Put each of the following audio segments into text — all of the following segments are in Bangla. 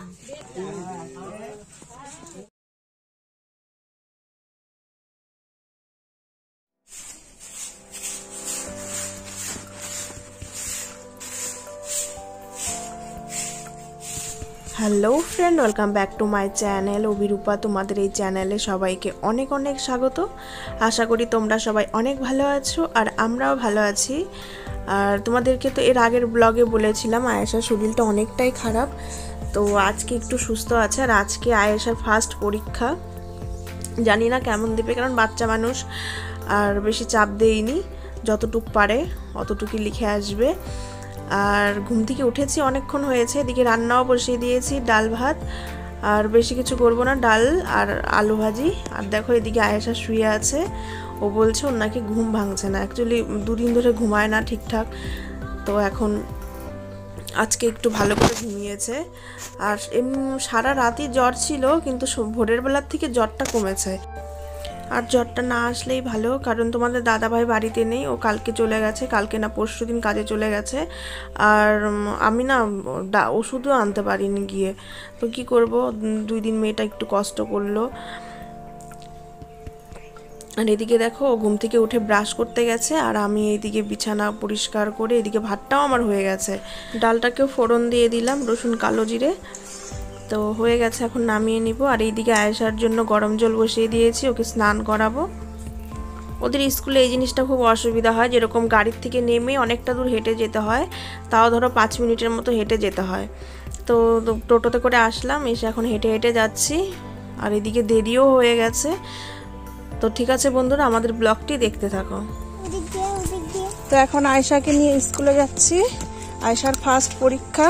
Hello friend, welcome back to my channel Abhirupa. তোমাদের এই চ্যানেলে সবাইকে অনেক অনেক স্বাগত। আশা করি তোমরা সবাই অনেক ভালো আছো আর আমরাও ভালো আছি। আর তোমাদেরকে তো এর আগের ব্লগে বলেছিলাম আয়েশার শরীরটা অনেকটাই খারাপ, তো আজকে একটু সুস্থ আছে। আর আজকে আয়েশার ফার্স্ট পরীক্ষা, জানি না কেমন দেবে, কারণ বাচ্চা মানুষ আর বেশি চাপ দেইনি, যতটুক পারে অতটুকুই লিখে আসবে। আর ঘুম থেকে উঠেছি অনেকক্ষণ হয়েছে, এদিকে রান্নাও বসিয়ে দিয়েছি, ডাল ভাত, আর বেশি কিছু করব না, ডাল আর আলু ভাজি। আর দেখো এদিকে আয়েশা শুয়ে আছে, ও বলছে ওর নাকি ঘুম ভাঙছে না, অ্যাকচুয়ালি দুদিন ধরে ঘুমায় না ঠিকঠাক, তো এখন আজকে একটু ভালো করে ঘুমিয়েছে। আর সারা রাতই জ্বর ছিল, কিন্তু ভোরের বেলার থেকে জ্বরটা কমেছে। আর জ্বরটা না আসলেই ভালো, কারণ তোমাদের দাদাভাই বাড়িতে নেই, ও কালকে চলে গেছে, কালকে না পরশু দিন কাজে চলে গেছে। আর আমি না ওষুধও আনতে পারিনি গিয়ে, তো কি করব, 2 দিন মেয়েটা একটু কষ্ট করলো। আর এদিকে দেখো ও ঘুম থেকে উঠে ব্রাশ করতে গেছে, আর আমি এইদিকে বিছানা পরিষ্কার করে এদিকে ভাতটাও আমার হয়ে গেছে। ডালটাকেও ফোড়ন দিয়ে দিলাম, রসুন কালো জিরে, তো হয়ে গেছে, এখন নামিয়ে নিব। আর এইদিকে আয়েশার জন্য গরম জল বসিয়ে দিয়েছি, ওকে স্নান করাবো। ওদের স্কুলে এই জিনিসটা খুব অসুবিধা হয়, যেরকম গাড়ির থেকে নেমে অনেকটা দূর হেঁটে যেতে হয়, তাও ধরো 5 মিনিটের মতো হেঁটে যেতে হয়। তো টোটোতে করে আসলাম, এসে এখন হেঁটে হেঁটে যাচ্ছি, আর এদিকে দেরিও হয়ে গেছে। তো ঠিক আছে বন্ধুরা, আমাদের ব্লগটি দেখতে থাকো। তো এখন আয়েশাকে নিয়ে স্কুলে যাচ্ছি, আয়েশার ফার্স্ট পরীক্ষা,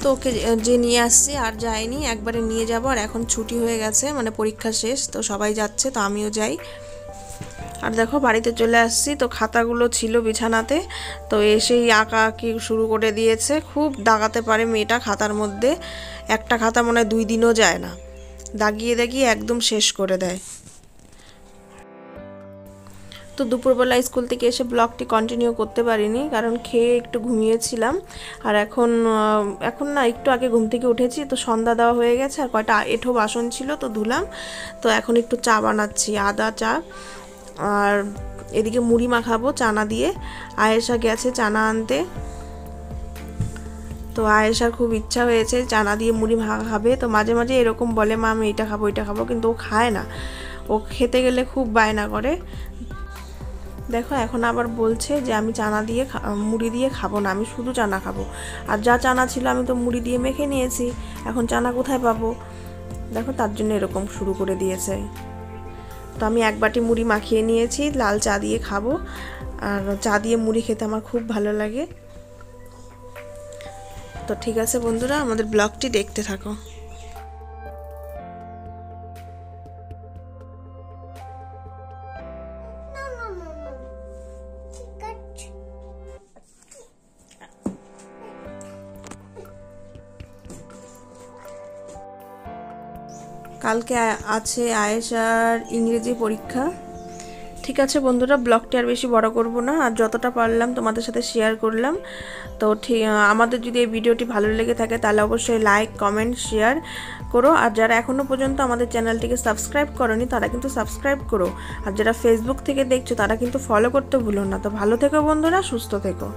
তো ওকে যে নিয়ে আসছি আর যাইনি, একবারে নিয়ে যাব। আর এখন ছুটি হয়ে গেছে, মানে পরীক্ষা শেষ, তো সবাই যাচ্ছে, তো আমিও যাই। আর দেখো বাড়িতে চলে আসছি, তো খাতাগুলো ছিল বিছানাতে, তো এসেই আঁকা আঁকি শুরু করে দিয়েছে। খুব দাগাতে পারে মেয়েটা খাতার মধ্যে, একটা খাতা মনে হয় 2 দিনও যায় না, দাগিয়ে দাগিয়ে একদম শেষ করে দেয়। তো দুপুরবেলা স্কুল থেকে এসে ব্লগটি কন্টিনিউ করতে পারিনি, কারণ খেয়ে একটু ঘুমিয়েছিলাম। আর এখন না একটু আগে ঘুম থেকে উঠেছি, তো সন্ধ্যা দেওয়া হয়ে গেছে, আর কয়টা এঁঠো বাসন ছিল তো ধুলাম। তো এখন একটু চা বানাচ্ছি, আদা চা। আর এদিকে মুড়ি মাখাবো চানা দিয়ে, আয়েশা গেছে চানা আনতে, তো আয়েশার খুব ইচ্ছা হয়েছে চানা দিয়ে মুড়ি মাখা খাবে। তো মাঝে মাঝে এরকম বলে, মা আমি এটা খাবো এটা খাবো, কিন্তু ও খায় না, ও খেতে গেলে খুব বায়না করে। দেখো এখন আবার বলছে যে আমি চানা দিয়ে মুড়ি দিয়ে খাবো না, আমি শুধু চানা খাবো। আর যা চানা ছিল আমি তো মুড়ি দিয়ে মেখে নিয়েছি, এখন চানা কোথায় পাবো? দেখো তার জন্য এরকম শুরু করে দিয়েছে। তো আমি 1 বাটি মুড়ি মাখিয়ে নিয়েছি, লাল চা দিয়ে খাবো। আর চা দিয়ে মুড়ি খেতে আমার খুব ভালো লাগে। তো ঠিক আছে বন্ধুরা, আমাদের ব্লগটি দেখতে থাকো। কালকে আছে আয়েশার ইংরেজি পরীক্ষা। ঠিক আছে বন্ধুরা, ব্লগটি আর বেশি বড় করব না, আর যতটা পারলাম তোমাদের সাথে শেয়ার করলাম। তো ঠিক আমাদের যদি এই ভিডিওটি ভালো লেগে থাকে তাহলে অবশ্যই লাইক কমেন্ট শেয়ার করো। আর যারা এখনও পর্যন্ত আমাদের চ্যানেলটিকে সাবস্ক্রাইব করোনি তারা কিন্তু সাবস্ক্রাইব করো। আর যারা ফেসবুক থেকে দেখছো তারা কিন্তু ফলো করতে ভুলো না। তো ভালো থেকো বন্ধুরা, সুস্থ থেকো।